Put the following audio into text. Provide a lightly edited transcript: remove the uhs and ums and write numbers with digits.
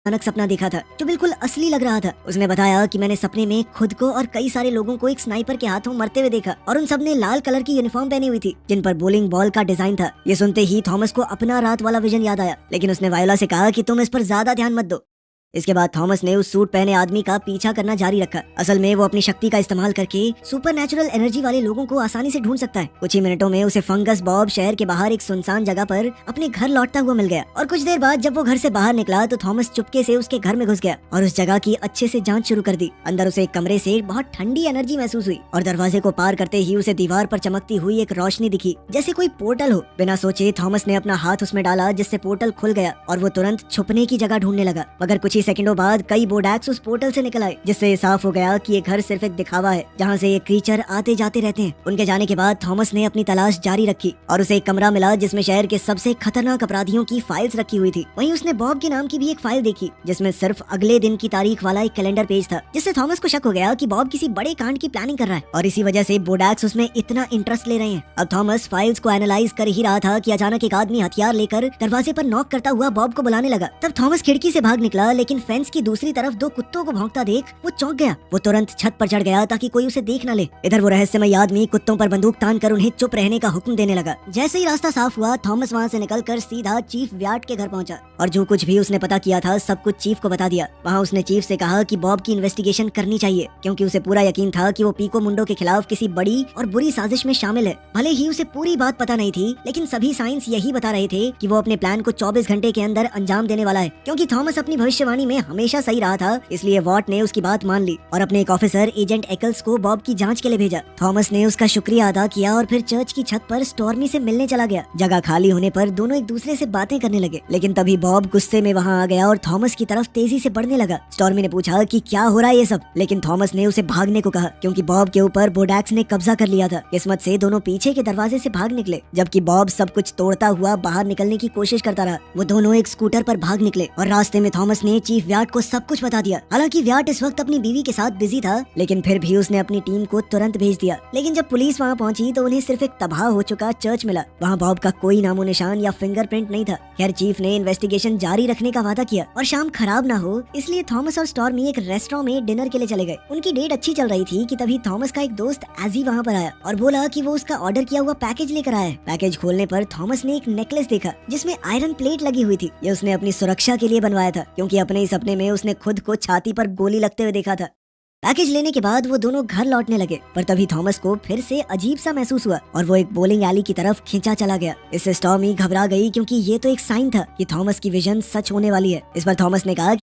अचानक सपना देखा था जो बिल्कुल असली लग रहा था। उसने बताया कि मैंने सपने में खुद को और कई सारे लोगों को एक स्नाइपर के हाथों मरते हुए देखा और उन सब ने लाल कलर की यूनिफॉर्म पहनी हुई थी जिन पर बोलिंग बॉल का डिजाइन था। ये सुनते ही थॉमस को अपना रात वाला विजन याद आया, लेकिन उसने वायोला से कहा कि तुम इस पर ज्यादा ध्यान मत दो। इसके बाद थॉमस ने उस सूट पहने आदमी का पीछा करना जारी रखा। असल में वो अपनी शक्ति का इस्तेमाल करके सुपर नेचुरल एनर्जी वाले लोगों को आसानी से ढूंढ सकता है। कुछ ही मिनटों में उसे फंगस बॉब शहर के बाहर एक सुनसान जगह पर अपने घर लौटता हुआ मिल गया और कुछ देर बाद जब वो घर से बाहर निकला तो थॉमस चुपके से उसके घर में घुस गया और उस जगह की अच्छे से जांच शुरू कर दी। अंदर उसे एक कमरे से बहुत ठंडी एनर्जी महसूस हुई और दरवाजे को पार करते ही उसे दीवार पर चमकती हुई एक रोशनी दिखी जैसे कोई पोर्टल हो। बिना सोचे थॉमस ने अपना हाथ उसमें डाला जिससे पोर्टल खुल गया और वो तुरंत छुपने की जगह ढूंढने लगा। मगर कुछ ही सेकंडों बाद कई बोडैक्स उस पोर्टल से निकल आए जिससे ये साफ हो गया कि ये घर सिर्फ एक दिखावा है जहाँ से ये क्रीचर आते जाते रहते हैं। उनके जाने के बाद थॉमस ने अपनी तलाश जारी रखी और उसे एक कमरा मिला जिसमें शहर के सबसे खतरनाक अपराधियों की फाइल्स रखी हुई थी। वहीं उसने बॉब के नाम की भी एक फाइल देखी जिसमें सिर्फ अगले दिन की तारीख वाला एक कैलेंडर पेज था, जिससे थॉमस को शक हो गया कि बॉब किसी बड़े कांड की प्लानिंग कर रहा है और इसी वजह से बोडैक्स उसमें इतना इंटरेस्ट ले रहे हैं। अब थॉमस फाइल्स को एनालाइज कर ही रहा था कि अचानक एक आदमी हथियार लेकर दरवाजे पर नॉक करता हुआ बॉब को बुलाने लगा। तब थॉमस खिड़की से भाग निकला, लेकिन फेंस की दूसरी तरफ दो कुत्तों को भौंकता देख वो चौंक गया। वो तुरंत छत पर चढ़ गया ताकि कोई उसे देख न ले। इधर वो रहस्यमय आदमी कुत्तों पर बंदूक तान कर उन्हें चुप रहने का हुक्म देने लगा। जैसे ही रास्ता साफ हुआ थॉमस वहाँ से निकलकर सीधा चीफ व्याट के घर पहुंचा और जो कुछ भी उसने पता किया था सब कुछ चीफ को बता दिया। वहाँ उसने चीफ से कहा कि बॉब की इन्वेस्टिगेशन करनी चाहिए क्योंकि उसे पूरा यकीन था कि वो पीको मुंडो के खिलाफ किसी बड़ी और बुरी साजिश में शामिल है। भले ही उसे पूरी बात पता नहीं थी, लेकिन सभी साइंस यही बता रहे थे कि वो अपने प्लान को 24 घंटे के अंदर अंजाम देने वाला है। क्योंकि थॉमस अपनी भविष्यवाणी में हमेशा सही रहा था, इसलिए वॉट ने उसकी बात मान ली और अपने एक ऑफिसर एजेंट एकल्स को बॉब की जांच के लिए भेजा। थॉमस ने उसका शुक्रिया अदा किया और फिर चर्च की छत पर स्टॉर्मी से मिलने चला गया। जगह खाली होने पर दोनों एक दूसरे से बातें करने लगे, लेकिन तभी बॉब गुस्से में वहाँ आ गया और थॉमस की तरफ तेजी से बढ़ने लगा। स्टॉर्मी ने पूछा कि क्या हो रहा है ये सब, लेकिन थॉमस ने उसे भागने को कहा क्योंकि बॉब के ऊपर बोडैक्स ने कब्जा कर लिया था। किस्मत से दोनों पीछे के दरवाजे से भाग निकले, जबकि बॉब सब कुछ तोड़ता हुआ बाहर निकलने की कोशिश करता रहा। वो दोनों एक स्कूटर पर भाग निकले और रास्ते में थॉमस ने चीफ व्याट को सब कुछ बता दिया। हालांकि व्याट इस वक्त अपनी बीवी के साथ बिजी था, लेकिन फिर भी उसने अपनी टीम को तुरंत भेज दिया। लेकिन जब पुलिस वहाँ पहुंची तो उन्हें सिर्फ एक तबाह हो चुका चर्च मिला। वहाँ बॉब का कोई नामो निशान या फिंगरप्रिंट नहीं था। खैर चीफ ने इन्वेस्टिगेशन जारी रखने का वादा किया और शाम खराब ना हो इसलिए थॉमस और स्टॉर्मी एक रेस्टोरेंट में डिनर के लिए चले गए। उनकी डेट अच्छी चल रही थी कि तभी थॉमस का एक दोस्त एजी वहाँ पर आया और बोला कि वो उसका ऑर्डर किया हुआ पैकेज लेकर आया है। पैकेज खोलने पर थॉमस ने एक नेकलेस देखा जिसमें आयरन प्लेट लगी हुई थी। ये उसने अपनी सुरक्षा के लिए बनवाया था क्योंकि अपने ही सपने में उसने खुद को छाती पर गोली लगते हुए देखा था। पैकेज लेने के बाद वो दोनों घर लौटने लगे, पर तभी थॉमस को फिर से अजीब सा महसूस हुआ और वो एक बोलिंग एली की तरफ खींचा चला गया। इससे स्टॉर्मी घबरा गई क्योंकि ये तो एक साइन था कि थॉमस की विजन सच होने वाली है। इस पर थॉमस ने कहा